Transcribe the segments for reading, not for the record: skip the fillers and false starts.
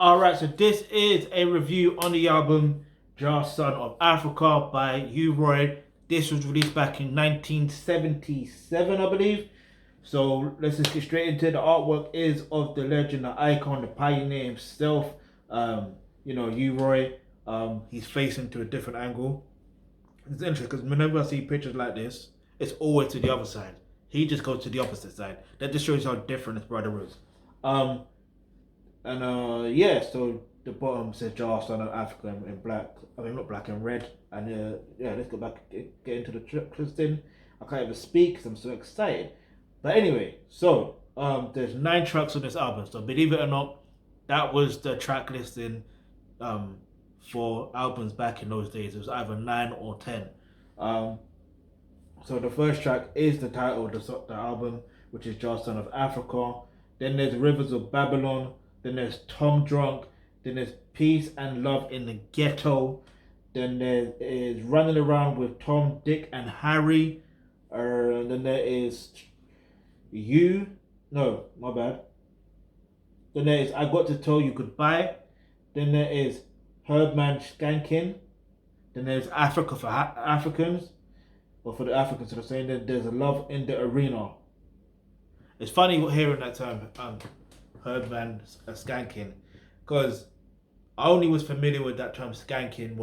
Alright, so this is a review on the album Jar Son of Africa by U-Roy. This was released back in 1977, I believe. So let's just get straight into it. The artwork is of the legend, the icon, the pioneer himself, U-Roy. He's facing to a different angle. It's interesting because whenever I see pictures like this, it's always to the other side. He just goes to the opposite side. That just shows how different his brother is. Um, so the bottom says Jar Son of Africa in black. I mean, not black and red. And let's go back, get into the thing. I can't even speak because I'm so excited. But anyway, there's 9 tracks on this album. So believe it or not, that was the track listing for albums back in those days. It was either 9 or 10. Um, so the first track is the title of the album, which is Jar Son of Africa. Then there's Rivers of Babylon. Then there's Tom Drunk. Then there's Peace and Love in the Ghetto. Then there is Running Around with Tom, Dick, and Harry. Then there is You. No, my bad. Then there is I Got to Tell You Goodbye. Then there is Herdman Skanking. Then there's Africa for Africans. Or for the Africans, so they're saying that there's a Love in the Arena. It's funny hearing that term, Herdman Skanking, because I only was familiar with that term skanking,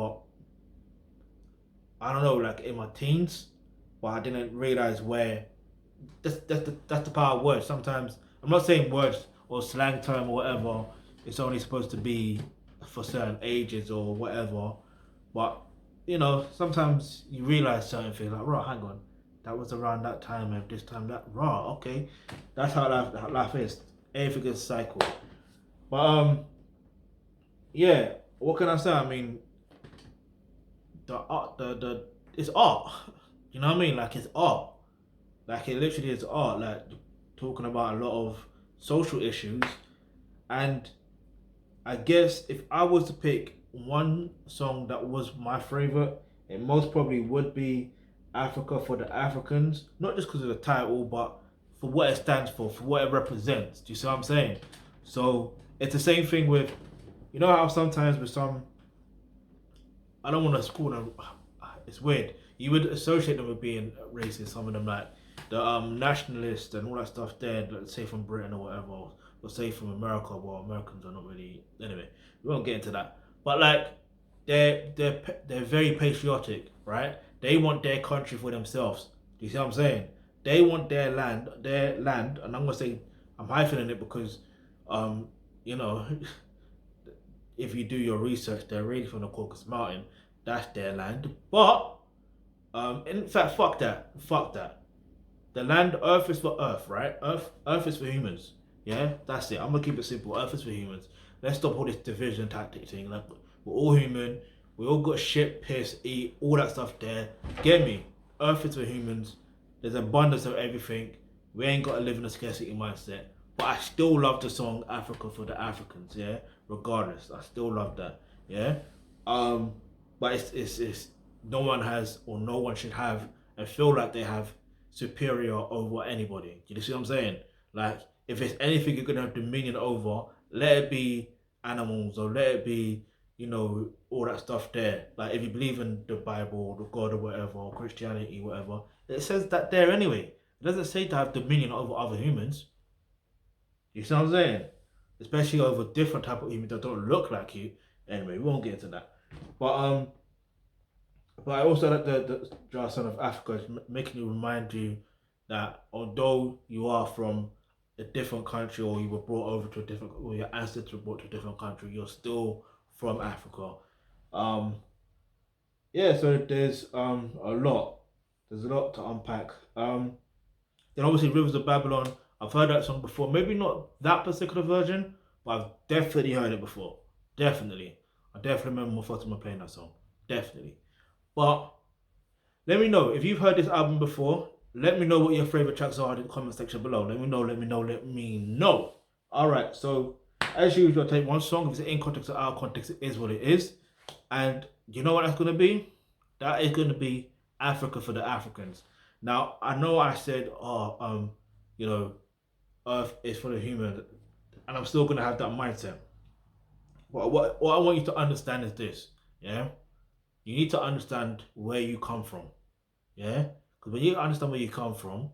I don't know, like in my teens, but I didn't realize where that's the power of words. Sometimes I'm not saying words or slang term or whatever. It's only supposed to be for certain ages or whatever, but sometimes you realize certain things like, right, hang on, that was around that time and this time that, right, okay, that's how life is. Everything is cycle. But what can I say? I mean, the art, it's art. You know what I mean? Like it's art. Like it literally is art. Like talking about a lot of social issues. And I guess if I was to pick one song that was my favorite, it most probably would be Africa for the Africans. Not just because of the title, but for what it stands for what it represents. Do you see what I'm saying? So it's the same thing with, how sometimes with some, I don't want to call them, it's weird. You would associate them with being racist, some of them like the nationalists and all that stuff there, let's say from Britain or whatever, or say from America. Well, Americans are not really, anyway, we won't get into that. But like, they're very patriotic, right? They want their country for themselves. Do you see what I'm saying? They want their land, and I'm gonna say I'm hyphening it because, you know, if you do your research, they're really from the Caucasus Mountain. That's their land. But, in fact, fuck that. The land, Earth is for Earth, right? Earth is for humans. Yeah, that's it. I'm gonna keep it simple. Earth is for humans. Let's stop all this division tactic thing. Like we're all human. We all got shit, piss, eat, all that stuff there. Get me? Earth is for humans. There's abundance of everything. We ain't got to live in a scarcity mindset. But I still love the song Africa for the Africans, yeah? Regardless. I still love that. Yeah? But it's no one has or no one should have and feel like they have superior over anybody. You see what I'm saying? Like if it's anything you're gonna have dominion over, let it be animals or let it be, all that stuff there. Like if you believe in the Bible, the God or whatever, or Christianity, whatever, it says that there anyway. It doesn't say to have dominion over other humans. You see what I'm saying? Especially over different type of humans that don't look like you. Anyway, we won't get into that. But I also like the Jar Son of Africa is making you remind you that although you are from a different country or you were brought over to a different, or your ancestors were brought to a different country, you're still from Africa. Um, so there's a lot. There's a lot to unpack. Then obviously Rivers of Babylon. I've heard that song before. Maybe not that particular version, but I've definitely heard it before. Definitely. I definitely remember my Fatima playing that song. Definitely. But let me know if you've heard this album before. Let me know what your favorite tracks are in the comment section below. Let me know. Alright, so as usual, I take one song. If it's in context or out of context, it is what it is. And you know what that's going to be? That is going to be Africa for the Africans. Now, I know I said, Earth is for the human, and I'm still going to have that mindset. What I want you to understand is this. Yeah, you need to understand where you come from. Yeah, because when you understand where you come from,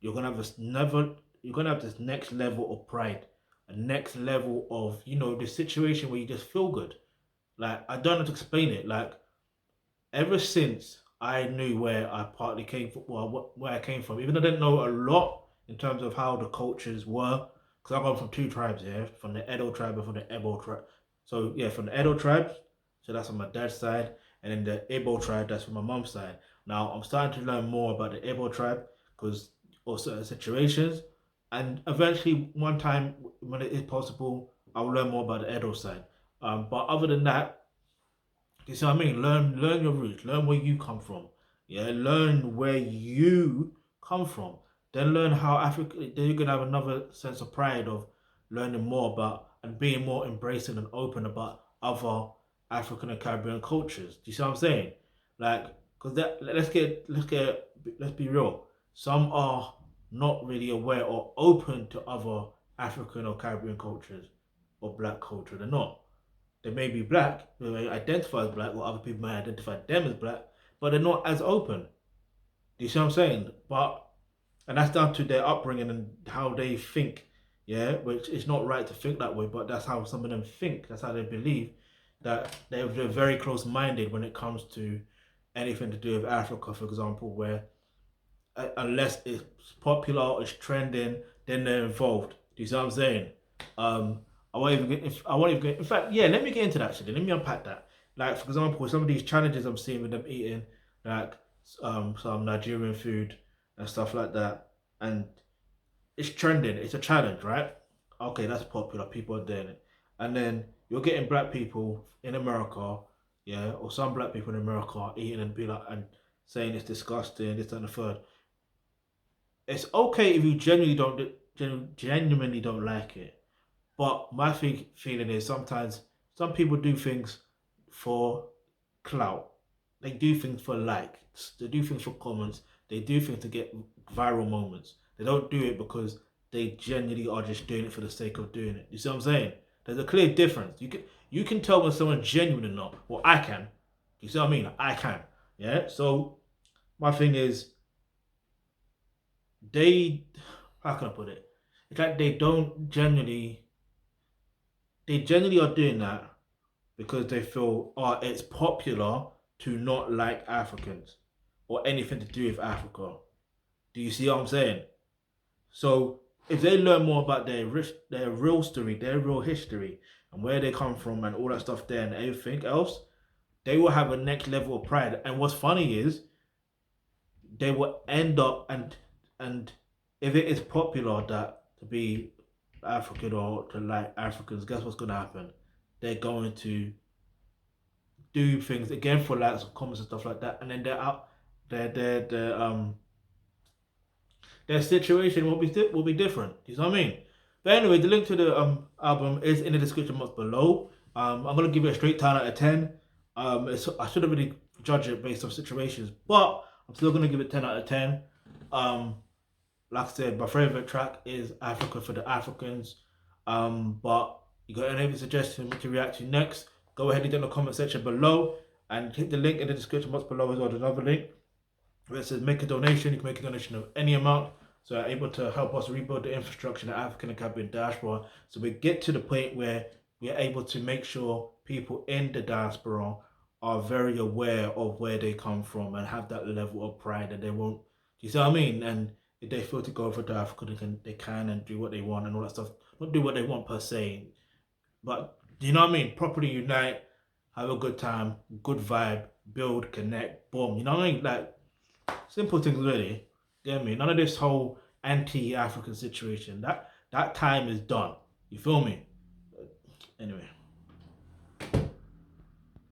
you're gonna have this never. You're gonna have this next level of pride, a next level of the situation where you just feel good. Like I don't know how to explain it. Like ever since I knew where I partly came from, well, where I came from, even though I didn't know a lot in terms of how the cultures were, because I come from two tribes here, from the Edo tribe and from the Ebo tribe. So yeah, from the Edo tribe, so that's on my dad's side, and then the Ebo tribe, that's from my mom's side. Now I'm starting to learn more about the Ebo tribe because of certain situations, and eventually one time when it is possible, I'll learn more about the Edo side. But other than that, you see what I mean? Learn your roots. Learn where you come from. Yeah, learn where you come from. Then learn how Africa. Then you're gonna have another sense of pride of learning more about and being more embracing and open about other African and Caribbean cultures. Do you see what I'm saying? Like, because that let's be real. Some are not really aware or open to other African or Caribbean cultures or Black culture. They're not. They may be black, they may identify as black, or other people may identify them as black, but they're not as open. Do you see what I'm saying? And that's down to their upbringing and how they think. Yeah, which is not right to think that way, but that's how some of them think. That's how they believe that they're very close-minded when it comes to anything to do with Africa, for example, where unless it's popular, it's trending, then they're involved. Do you see what I'm saying? Um, I won't even get. If I won't even get. In fact, yeah. Let me get into that. Actually, let me unpack that. Like for example, some of these challenges I'm seeing with them eating, like some Nigerian food and stuff like that, and it's trending. It's a challenge, right? Okay, that's popular. People are doing it, and then you're getting black people in America, yeah, or some black people in America eating and be like and saying it's disgusting, this and the third. It's okay if you genuinely don't like it. But my feeling is sometimes some people do things for clout. They do things for likes. They do things for comments. They do things to get viral moments. They don't do it because they genuinely are just doing it for the sake of doing it. You see what I'm saying? There's a clear difference. You can tell when someone's genuine or not. Well, I can. You see what I mean? I can. Yeah. So my thing is they. How can I put it? It's like they generally are doing that because they feel, oh, it's popular to not like Africans or anything to do with Africa. Do you see what I'm saying? So if they learn more about their real story, their real history, and where they come from, and all that stuff there, and everything else, they will have a next level of pride. And what's funny is they will end up and if it is popular that to be African or to like Africans, guess what's going to happen? They're going to do things again for likes of comments and stuff like that, and then they're out. Their situation will be different. You know what I mean? But anyway, the link to the album is in the description box below. I'm gonna give it a straight 10 out of 10. I shouldn't really judge it based on situations, but I'm still gonna give it 10 out of 10. Um, like I said, my favorite track is Africa for the Africans. But you got any suggestions what to react to next? Go ahead and in the comment section below and hit the link in the description box below as well. There's another link where it says make a donation. You can make a donation of any amount. So you're able to help us rebuild the infrastructure in the African and Caribbean diaspora. So we get to the point where we are able to make sure people in the diaspora are very aware of where they come from and have that level of pride that they won't. Do you see what I mean? And if they feel to go over to Africa, they can and do what they want and all that stuff. Not do what they want per se, but do you know what I mean? Properly unite, have a good time, good vibe, build, connect, boom. You know what I mean? Like simple things really. Get me? None of this whole anti-African situation. That time is done. You feel me? Anyway.